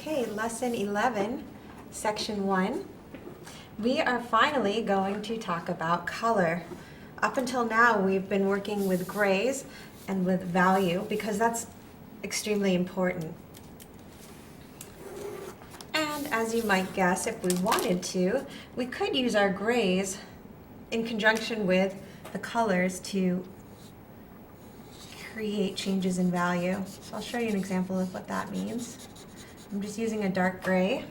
Okay, lesson 11, section 1. We are finally going to talk about color. Up until now, we've been working with grays and with value because that's extremely important. And as you might guess, if we wanted to, we could use our grays in conjunction with the colors to create changes in value. So I'll show you an example of what that means. I'm just using a dark gray,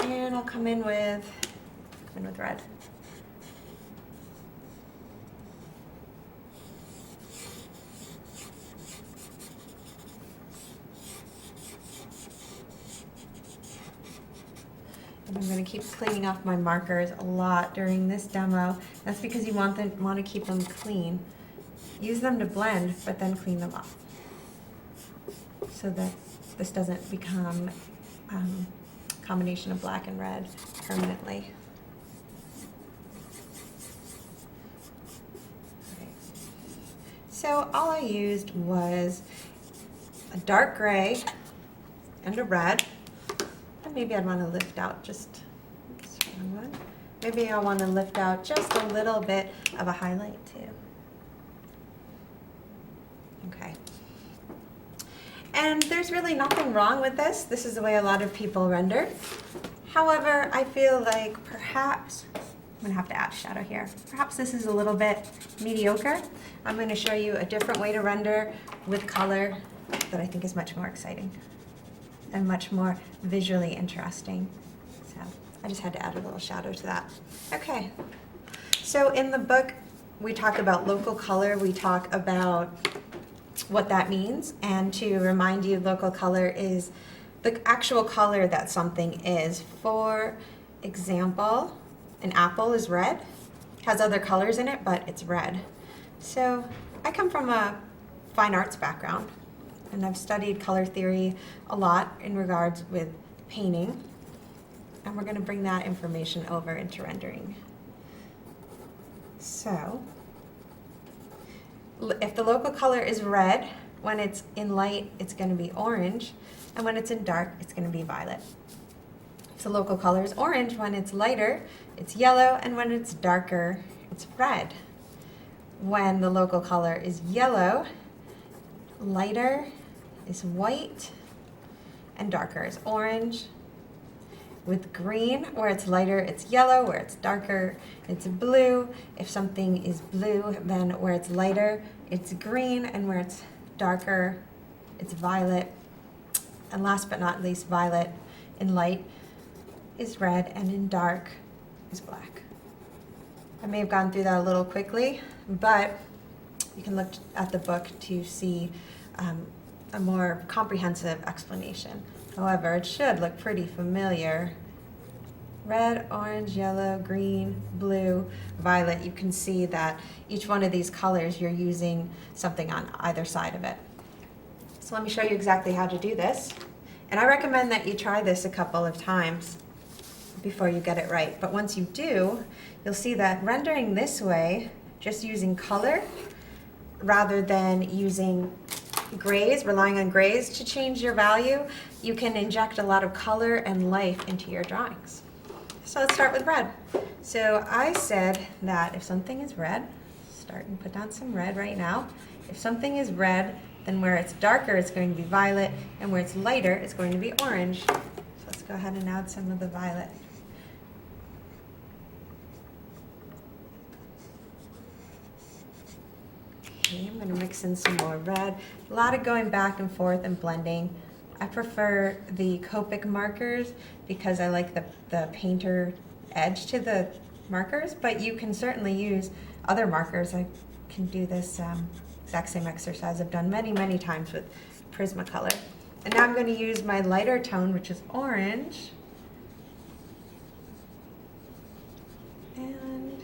and I'll come in with red. And I'm going to keep cleaning off my markers a lot during this demo. That's because you want to keep them clean. Use them to blend, but then clean them off so that this doesn't become a combination of black and red permanently. So all I used was a dark gray and a red. And maybe I'd want to lift out just one. Maybe I want to lift out just a little bit of a highlight too. Okay. And there's really nothing wrong with this. This is the way a lot of people render. However, I feel like perhaps, I'm going to have to add shadow here. Perhaps this is a little bit mediocre. I'm going to show you a different way to render with color that I think is much more exciting and much more visually interesting. So I just had to add a little shadow to that. Okay. So in the book, we talk about local color. We talk about what that means, and to remind you, local color is the actual color that something is. For example, an apple is red, has other colors in it, but it's red. So I come from a fine arts background, and I've studied color theory a lot in regards with painting, and we're going to bring that information over into rendering. So if the local color is red, when it's in light, it's going to be orange, and when it's in dark, it's going to be violet. If the local color is orange, when it's lighter, it's yellow, and when it's darker, it's red. When the local color is yellow, lighter is white, and darker is orange. With green, where it's lighter, it's yellow. Where it's darker, it's blue. If something is blue, then where it's lighter, it's green, and where it's darker, it's violet. And last but not least, violet in light is red, and in dark is black. I may have gone through that a little quickly, but you can look at the book to see a more comprehensive explanation. However, it should look pretty familiar. Red, orange, yellow, green, blue, violet. You can see that each one of these colors, you're using something on either side of it. So let me show you exactly how to do this. And I recommend that you try this a couple of times before you get it right. But once you do, you'll see that rendering this way, just using color rather than using grays, relying on grays to change your value, you can inject a lot of color and life into your drawings. So let's start with red. So I said that if something is red, start and put down some red right now. If something is red, then where it's darker, it's going to be violet, and where it's lighter, it's going to be orange. So let's go ahead and add some of the violet. Okay, I'm going to mix in some more red. A lot of going back and forth and blending. I prefer the Copic markers because I like the painter edge to the markers, but you can certainly use other markers. I can do this exact same exercise I've done many, many times with Prismacolor. And now I'm going to use my lighter tone, which is orange. And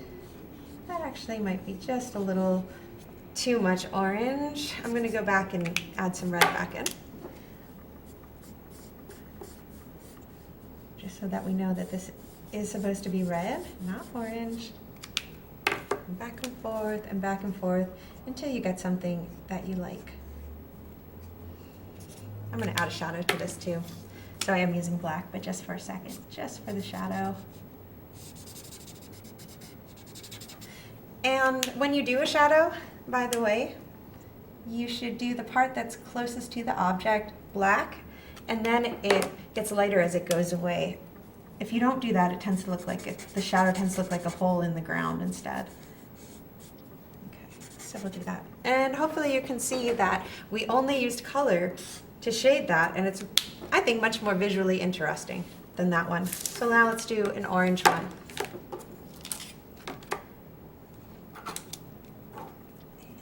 that actually might be just a little too much orange. I'm going to go back and add some red back in, just so that we know that this is supposed to be red, not orange. And back and forth until you get something that you like. I'm going to add a shadow to this too. So I am using black, but just for a second, just for the shadow. And when you do a shadow, by the way, you should do the part that's closest to the object black, and then it gets lighter as it goes away. If you don't do that, it tends to look like the shadow tends to look like a hole in the ground instead. Okay, so we'll do that. And hopefully you can see that we only used color to shade that, and it's, I think, much more visually interesting than that one. So now let's do an orange one.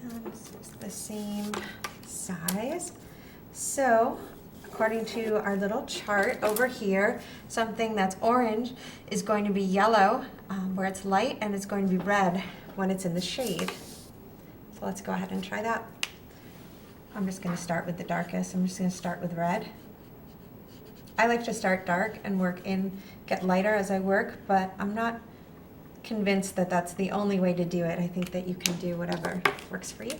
And it's the same size. So according to our little chart over here, something that's orange is going to be yellow where it's light, and it's going to be red when it's in the shade. So let's go ahead and try that. I'm just going to start with the darkest. I'm just going to start with red. I like to start dark and get lighter as I work, but I'm not convinced that that's the only way to do it. I think that you can do whatever works for you.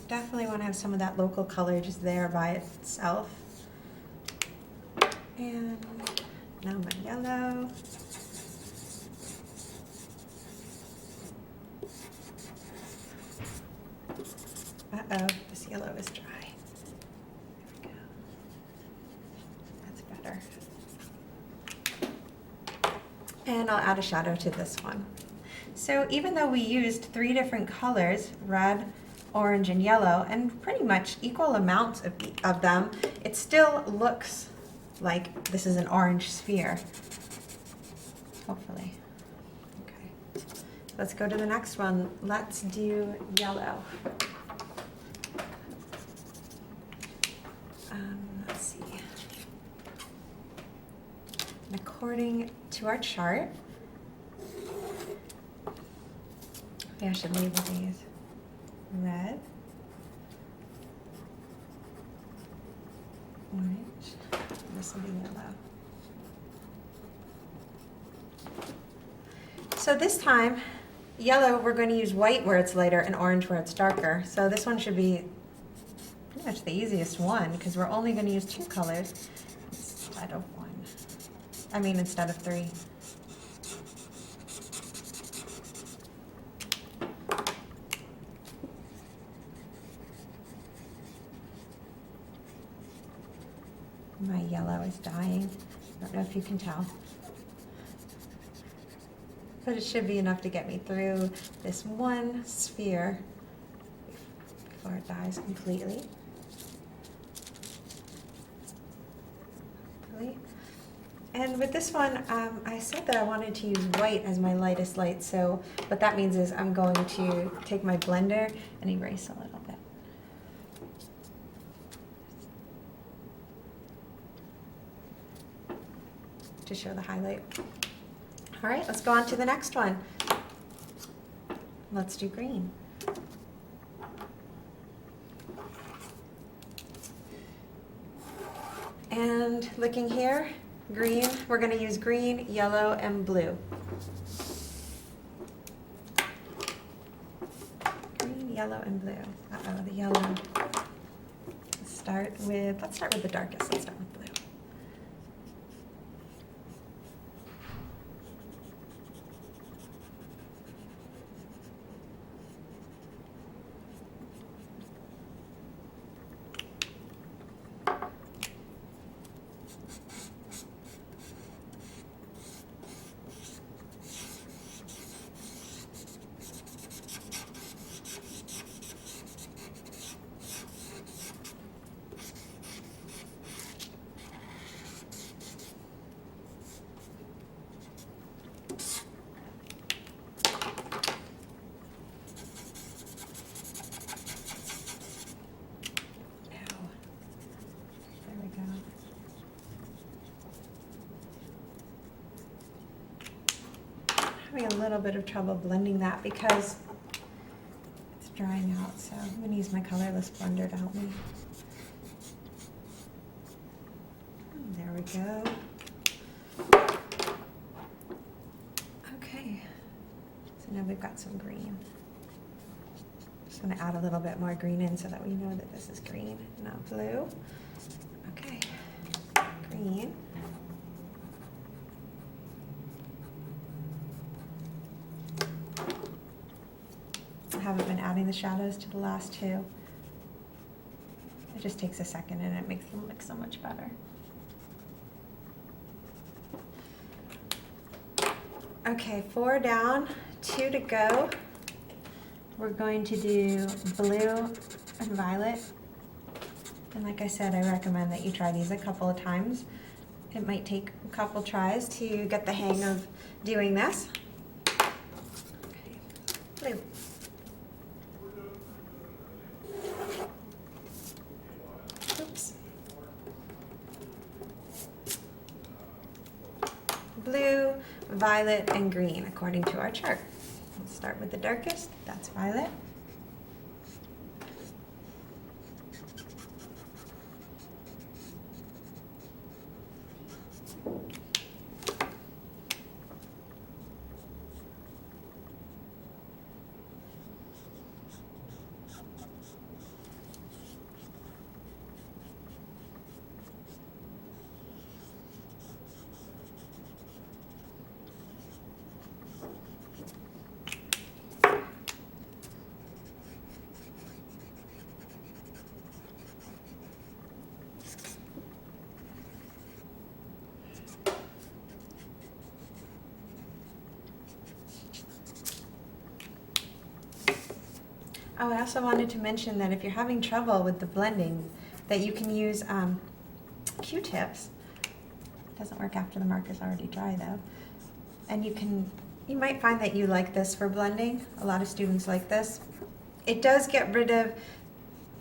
Definitely want to have some of that local color just there by itself. And now my yellow. Uh-oh, this yellow is dry. There we go. That's better. And I'll add a shadow to this one. So even though we used 3 different colors, red, orange, and yellow, and pretty much equal amounts of them, it still looks like this is an orange sphere, hopefully. Okay, let's go to the next one. Let's do yellow. Let's see. And according to our chart, maybe I should label these. Red, orange, this will be yellow. So this time, yellow, we're going to use white where it's lighter and orange where it's darker. So this one should be pretty much the easiest one because we're only going to use 2 colors instead of 1. I mean, instead of 3. My yellow is dying. I don't know if you can tell. But it should be enough to get me through this one sphere before it dies completely. And with this one, I said that I wanted to use white as my lightest light. So what that means is I'm going to take my blender and erase a little bit. To show the highlight. All right, let's go on to the next one. Let's do green. And looking here, green, we're going to use green, yellow, and blue. Green, yellow, and blue. Uh-oh, the yellow. Let's start with the darkest. Let's start with blue. Having a little bit of trouble blending that because it's drying out, so I'm going to use my colorless blender to help me. There we go. And then we've got some green. Just gonna add a little bit more green in so that we know that this is green, not blue. Okay, green. I haven't been adding the shadows to the last two. It just takes a second and it makes them look so much better. Okay, 4 down, 2 to go. We're going to do blue and violet. And like I said, I recommend that you try these a couple of times. It might take a couple tries to get the hang of doing this. Okay, blue. Oops. Blue, violet, and green according to our chart. Let's start with the darkest, that's violet. Oh, I also wanted to mention that if you're having trouble with the blending, that you can use Q-tips. It doesn't work after the marker's already dry though. And you might find that you like this for blending. A lot of students like this. It does get rid of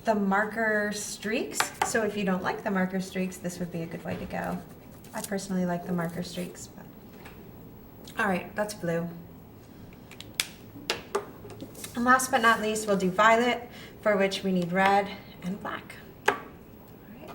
the marker streaks, so if you don't like the marker streaks, this would be a good way to go. I personally like the marker streaks. But... All right, that's blue. And last but not least, we'll do violet, for which we need red and black. All right.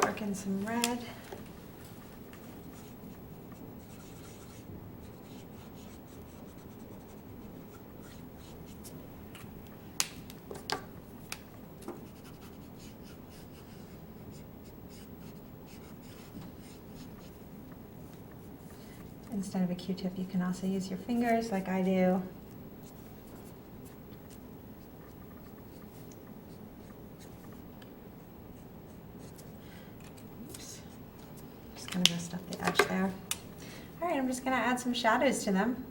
Work in some red. Instead of a Q-tip, you can also use your fingers like I do. Kind of messed up the edge there. All right, I'm just going to add some shadows to them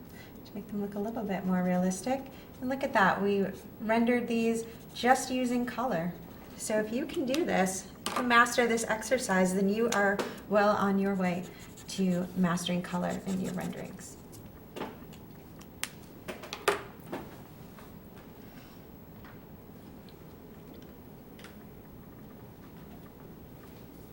to make them look a little bit more realistic. And look at that, we rendered these just using color. So if you can do this, you can master this exercise, then you are well on your way to mastering color in your renderings.